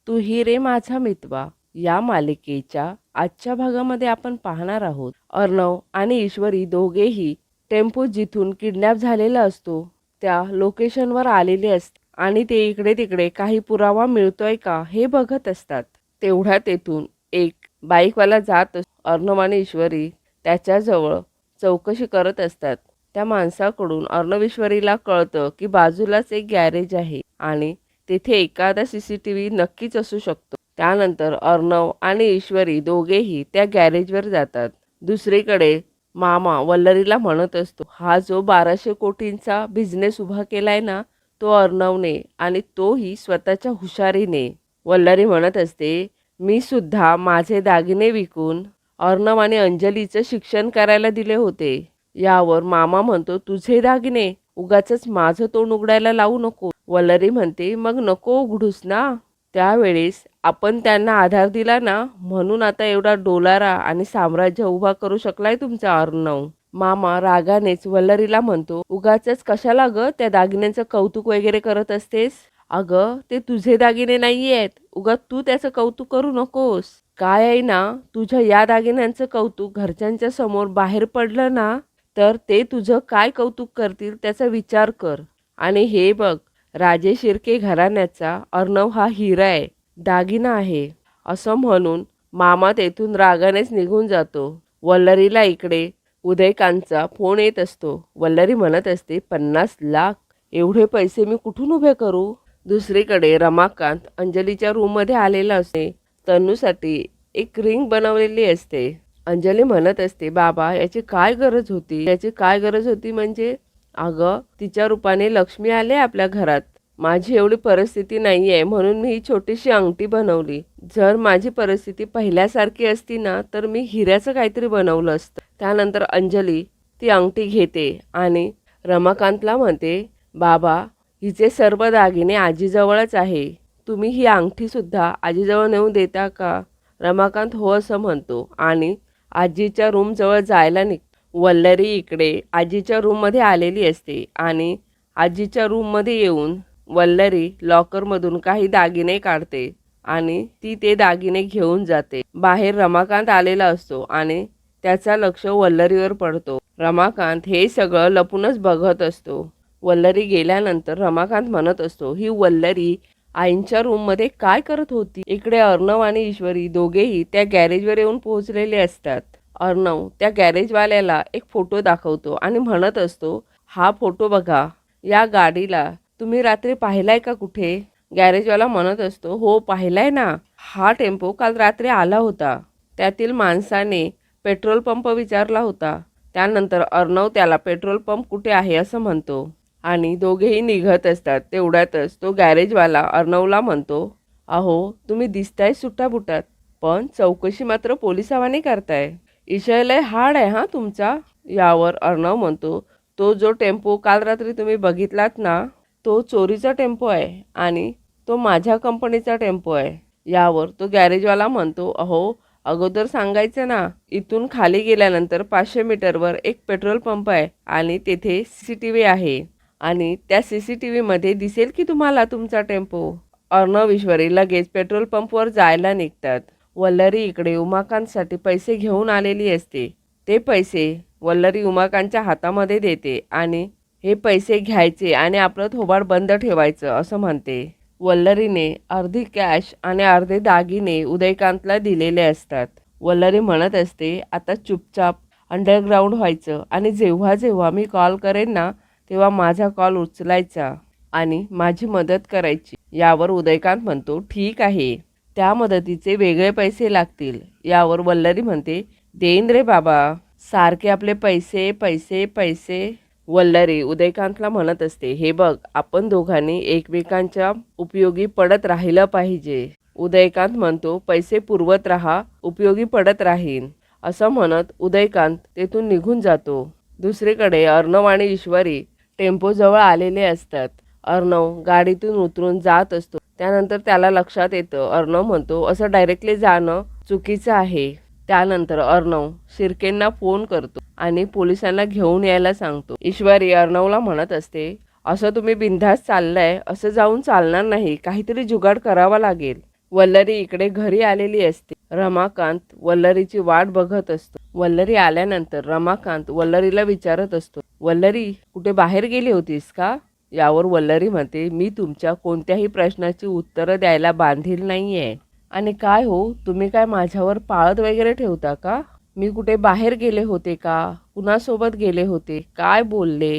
तू ही रे माझा मितवा या मालिकेच्या आजच्या भागामध्ये आपण पाहणार आहोत. अर्णव आणि ईश्वरी दोघेही टेम्पो जिथून किडनॅप झालेला असतो त्या लोकेशनवर आलेले असतात आणि ते इकडे तिकडे काही पुरावा मिळतोय का हे बघत असतात. तेवढ्या तेथून एक बाईकवाला जात असतो. अर्णव आणि ईश्वरी त्याच्याजवळ चौकशी करत असतात. त्या माणसाकडून अर्णव ईश्वरीला कळतं की बाजूलाच एक गॅरेज आहे आणि तेथे एखादा सीसीटीव्ही नक्कीच असू शकतो. त्यानंतर अर्णव आणि ईश्वरी दोघेही त्या गॅरेजवर जातात. दुसरीकडे मामा वल्लरीला म्हणत असतो, हा जो 1200 कोटींचा बिझनेस उभा केलाय ना तो अर्णवने आणि तोही स्वतःच्या हुशारीने. वल्लरी म्हणत असते, मी सुद्धा माझे दागिने विकून अर्णव आणि अंजलीचं शिक्षण करायला दिले होते. यावर मामा म्हणतो, तुझे दागिने उगाचच माझं तोंड उघडायला लावू नको. वल्लरी म्हणते, मग नको उघडूस ना. त्यावेळेस आपण त्यांना आधार दिला ना म्हणून आता एवढा डोलारा आणि साम्राज्य उभा करू शकलाय तुमचा अर्णव. मामा रागानेच वल्लरीला म्हणतो, उगाचच कशाला ग त्या दागिन्यांचं कौतुक वगैरे करत असतेस. अगं ते तुझे दागिने नाही आहेत, उगाच तू त्याचं कौतुक करू नकोस. काय आहे ना, तुझ्या या दागिन्यांचं कौतुक घरच्यांच्या समोर बाहेर पडलं ना तर ते तुझं काय कौतुक करतील त्याचा विचार कर. आणि हे बघ, राजे शिर्के घराण्याचा अर्णव हा हिरा आहे, दागिना आहे. असं म्हणून मामा तेथून रागानेच निघून जातो. वल्लरीला इकडे उदयकांतचा फोन येत असतो. वल्लरी म्हणत असते, 50 लाख एवढे पैसे मी कुठून उभे करू. दुसरीकडे रमाकांत अंजलीच्या रूममध्ये आलेला असते. तनूसाठी एक रिंग बनवलेली असते. अंजली म्हणत असते, बाबा याची काय गरज होती. याची काय गरज होती म्हणजे अगं तिच्या रूपाने लक्ष्मी आले आपल्या घरात. माझी एवढी परिस्थिती नाही आहे म्हणून मी ही छोटीशी अंगठी बनवली. जर माझी परिस्थिती पहिल्यासारखी असती ना तर मी हिऱ्याचं काहीतरी बनवलं असतं. त्यानंतर अंजली ती अंगठी घेते आणि रमाकांतला म्हणते, बाबा हिचे सर्व दागिने आजीजवळच आहे, तुम्ही ही अंगठीसुद्धा आजीजवळ नेऊन देता का. रमाकांत हो असं म्हणतो आणि आजीच्या रूमजवळ जायला निघतो. वल्लरी इकडे आजीच्या रूममध्ये आलेली असते आणि आजीच्या रूममध्ये येऊन वल्लरी लॉकरमधून काही दागिने काढते आणि ती ते दागिने घेऊन जाते. बाहेर रमाकांत आलेला असतो आणि त्याचा लक्ष वल्लरीवर पडतो. रमाकांत हे सगळं लपूनच बघत असतो. वल्लरी गेल्यानंतर रमाकांत म्हणत असतो, ही वल्लरी आईंच्या रूममध्ये काय करत होती. इकडे अर्णव आणि ईश्वरी दोघेही त्या गॅरेजवर येऊन पोहोचलेले असतात. अर्णव त्या गॅरेजवाल्याला एक फोटो दाखवतो आणि म्हणत असतो, हा फोटो बघा, या गाडीला तुम्ही रात्री पाहिलाय का कुठे. गॅरेजवाला म्हणत असतो, हो पाहिलाय ना, हा टेम्पो काल रात्री आला होता. त्यातील माणसाने पेट्रोल पंप विचारला होता. त्यानंतर अर्णव त्याला पेट्रोल पंप कुठे आहे असं म्हणतो आणि दोघेही निघत असतात. तेवढ्यातच तो गॅरेजवाला अर्णवला म्हणतो, अहो तुम्ही दिसताय सुट्टाबुटात पण चौकशी मात्र पोलिसावाने करताय. इशय लय हार्ड आहे हा तुमचा. यावर अर्णव म्हणतो, तो जो टेम्पो काल रात्री तुम्ही बघितलात ना तो चोरीचा टेम्पो आहे आणि तो माझ्या कंपनीचा टेम्पो आहे. यावर तो गॅरेजवाला म्हणतो, अहो अगोदर सांगायचं ना. इथून खाली गेल्यानंतर 500 मीटरवर एक पेट्रोल पंप आहे आणि तेथे CCTV आहे आणि त्या CCTVमध्ये दिसेल की तुम्हाला तुमचा टेम्पो. अर्णव ईश्वरी लगेच पेट्रोल पंपवर जायला निघतात. वल्लरी इकडे उमाकांतसाठी पैसे घेऊन आलेली असते. ते पैसे वल्लरी उमाकांतच्या हातामध्ये देते आणि हे पैसे घ्यायचे आणि आपलं थोबाड बंद ठेवायचं असं म्हणते. वल्लरीने अर्धी कॅश आणि अर्धे दागिने उदयकांतला दिलेले असतात. वल्लरी म्हणत असते, आता चुपचाप अंडरग्राऊंड व्हायचं आणि जेव्हा जेव्हा मी कॉल करेन ना तेव्हा माझा कॉल उचलायचा आणि माझी मदत करायची. यावर उदयकांत म्हणतो, ठीक आहे, त्या मदतीचे वेगळे पैसे लागतील. यावर वल्लरी म्हणते, देईन रे बाबा, सारखे आपले पैसे पैसे पैसे. वल्लरी उदयकांतला म्हणत असते, हे बघ आपण दोघांनी एकमेकांच्या उपयोगी पडत राहिलं पाहिजे. उदयकांत म्हणतो, पैसे पुरवत राहा, उपयोगी पडत राहीन. असं म्हणत उदयकांत तेथून निघून जातो. दुसरीकडे अर्णव आणि ईश्वरी टेम्पोजवळ आलेले असतात. अर्णव गाडीतून उतरून जात असतो. त्यानंतर त्याला लक्षात येतं. अर्णव म्हणतो, असं डायरेक्टली जाणं चुकीचं आहे. त्यानंतर अर्णव शिर्केंना फोन करतो आणि पोलिसांना घेऊन यायला सांगतो. ईश्वरी अर्णवला म्हणत असते, असं तुम्ही बिनधास्त चाललाय असं जाऊन चालणार नाही, काहीतरी जुगाड करावा लागेल. वल्लरी इकडे घरी आलेली असते. रमाकांत वल्लरीची वाट बघत असतो. वल्लरी आल्यानंतर रमाकांत वल्लरीला विचारत असतो, वल्लरी कुठे बाहेर गेली होतीस का? यावर वल्लरी म्हणते, मी तुमच्या कोणत्याही प्रश्नाची उत्तरं द्यायला बांधील नाहीये. आणि काय हो, तुम्ही काय माझ्यावर पाळत वगैरे ठेवता का? मी कुठे बाहेर गेले होते का? कुणासोबत गेले होते? काय बोलले?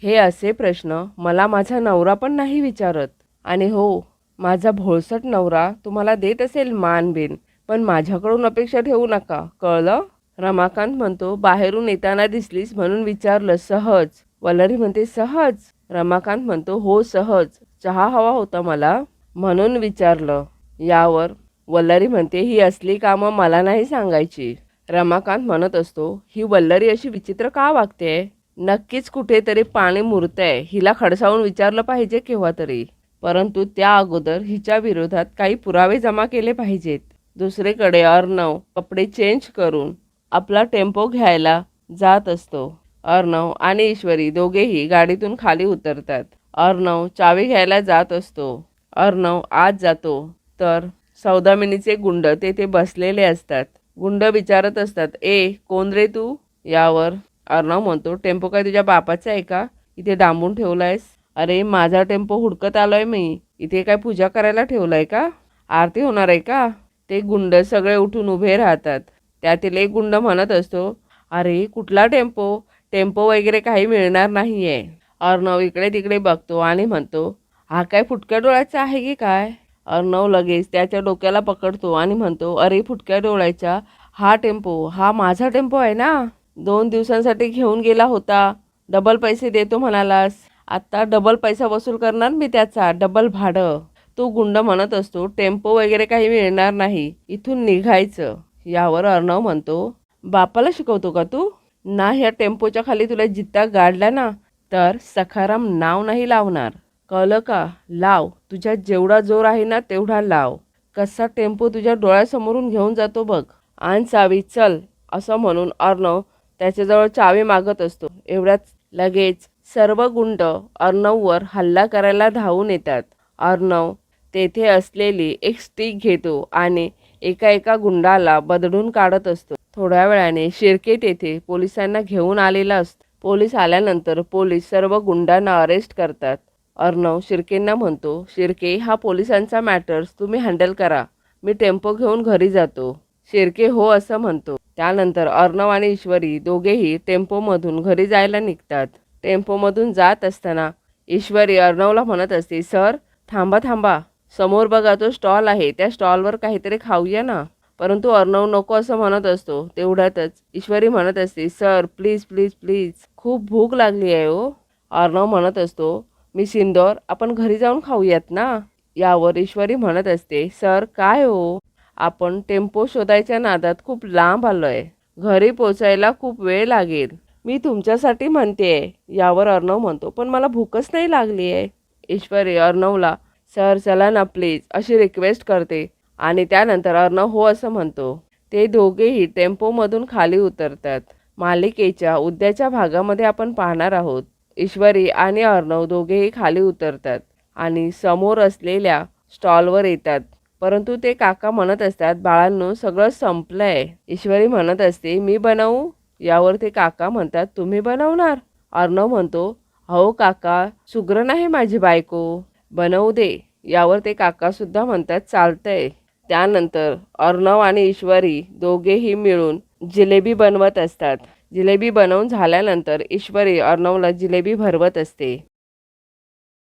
हे असे प्रश्न मला माझा नवरा पण नाही विचारत. आणि हो, माझा भोळसट नवरा तुम्हाला देत असेल मानबिन, पण माझ्याकडून अपेक्षा ठेवू नका, कळलं? रमाकांत म्हणतो, बाहेरून येताना दिसलीस म्हणून विचारलं, सहज. वल्लरी म्हणते, सहज? रमाकांत म्हणतो, हो सहज. चहा हवा होता मला म्हणून विचारलं. यावर वल्लरी म्हणते, ही असली कामं मला नाही सांगायची. रमाकांत म्हणत असतो, ही वल्लरी अशी विचित्र का वागते? नक्कीच कुठेतरी पाणी मुरतंय. हिला खडसावून विचारलं पाहिजे केव्हा तरी. परंतु त्या अगोदर हिच्या विरोधात काही पुरावे जमा केले पाहिजेत. दुसरीकडे अर्णव कपडे चेंज करून आपला टेम्पो घ्यायला जात असतो. अर्णव आणि ईश्वरी दोघेही गाडीतून खाली उतरतात. अर्णव चावी घ्यायला जात असतो. अर्णव आत जातो तर सौदामिनीचे गुंड तेथे बसलेले असतात. गुंड विचारत असतात, ए कोण रे तू? यावर अर्णव म्हणतो, टेम्पो काय तुझ्या बापाचा आहे का? इथे डांबून ठेवलायस? अरे माझा टेम्पो हुडकत आलोय मी. इथे काय पूजा करायला ठेवलाय का? आरती होणार आहे का? ते गुंड सगळे उठून उभे राहतात. त्यातील एक गुंड म्हणत असतो, अरे कुठला टेम्पो? टेम्पो वगैरे काही मिळणार नाहीये. अर्णव इकडे तिकडे बघतो आणि म्हणतो, हा काय फुटक्या डोळ्याचा आहे की काय? अर्णव लगेच त्याच्या डोक्याला पकडतो आणि म्हणतो, अरे फुटक्या डोळ्याच्या, हा टेम्पो हा माझा टेम्पो आहे ना. 2 दिवसांसाठी घेऊन गेला होता. डबल पैसे देतो म्हणालास. आत्ता डबल पैसा वसूल करणार मी त्याचा, डबल भाडं. तो गुंड म्हणत असतो, टेम्पो वगैरे काही मिळणार नाही, इथून निघायचं. यावर अर्णव म्हणतो, बापाला शिकवतो का तू? ना ह्या टेम्पोच्या खाली तुला जित्ता गाडला ना तर सखाराम नाव नाही लावणार, कळलं का? लाव, तुझ्या जेवढा जोर आहे ना तेवढा लाव. कसा टेम्पो तुझ्या डोळ्यासमोरून घेऊन जातो बघ. आण चावी, चल. असं म्हणून अर्णव त्याच्याजवळ चावी मागत असतो. एवढ्याच लगेच सर्व गुंड अर्णववर हल्ला करायला धावून येतात. अर्णव तेथे असलेली एक स्टिक घेतो आणि एका गुंडाला बदडून काढत असतो. थोड्या वेळाने शिर्के तेथे पोलिसांना घेऊन आलेला असतो. पोलीस आल्यानंतर पोलीस सर्व गुंडांना अरेस्ट करतात. अर्णव शिर्केंना म्हणतो, शिर्के हा पोलिसांचा मॅटर्स तुम्ही हँडल करा, मी टेम्पो घेऊन घरी जातो. शिर्के हो असं म्हणतो. त्यानंतर अर्णव आणि ईश्वरी दोघेही टेम्पोमधून घरी जायला निघतात. टेम्पोमधून जात असताना ईश्वरी अर्णवला म्हणत असते, सर थांबा थांबा, समोर बघा तो स्टॉल आहे, त्या स्टॉलवर काहीतरी खाऊया ना. परंतु अर्णव नको असं म्हणत असतो. तेवढ्यातच ईश्वरी म्हणत असते, सर प्लीज प्लीज प्लीज, खूप भूक लागली आहे हो. अर्णव म्हणत असतो, मी सिंदोर, आपण घरी जाऊन खाऊयात ना. यावर ईश्वरी म्हणत असते, सर काय हो, आपण टेम्पो शोधायच्या नादात खूप लांब आलोय, घरी पोचायला खूप वेळ लागेल. मी तुमच्यासाठी म्हणतेय. यावर अर्णव म्हणतो, पण मला भूकच नाही लागली आहे. ईश्वरी अर्णवला सर चला ना प्लीज अशी रिक्वेस्ट करते आणि त्यानंतर अर्णव हो असं म्हणतो. ते दोघेही टेम्पोमधून खाली उतरतात. मालिकेच्या उद्याच्या भागामध्ये आपण पाहणार आहोत. ईश्वरी आणि अर्णव दोघेही खाली उतरतात आणि समोर असलेल्या स्टॉलवर येतात. परंतु ते काका म्हणत असतात, बाळांनो सगळं संपलंय. ईश्वरी म्हणत असते, मी बनवू? यावर ते काका म्हणतात, तुम्ही बनवणार? अर्णव म्हणतो, हो काका, सुग्रण आहे माझी बायको, बनवू दे. यावर ते काका सुद्धा म्हणतात, चालतंय. त्यानंतर अर्णव आणि ईश्वरी दोघेही मिळून जिलेबी बनवत असतात. जिलेबी बनवून झाल्यानंतर ईश्वरी अर्णवला जिलेबी भरवत असते.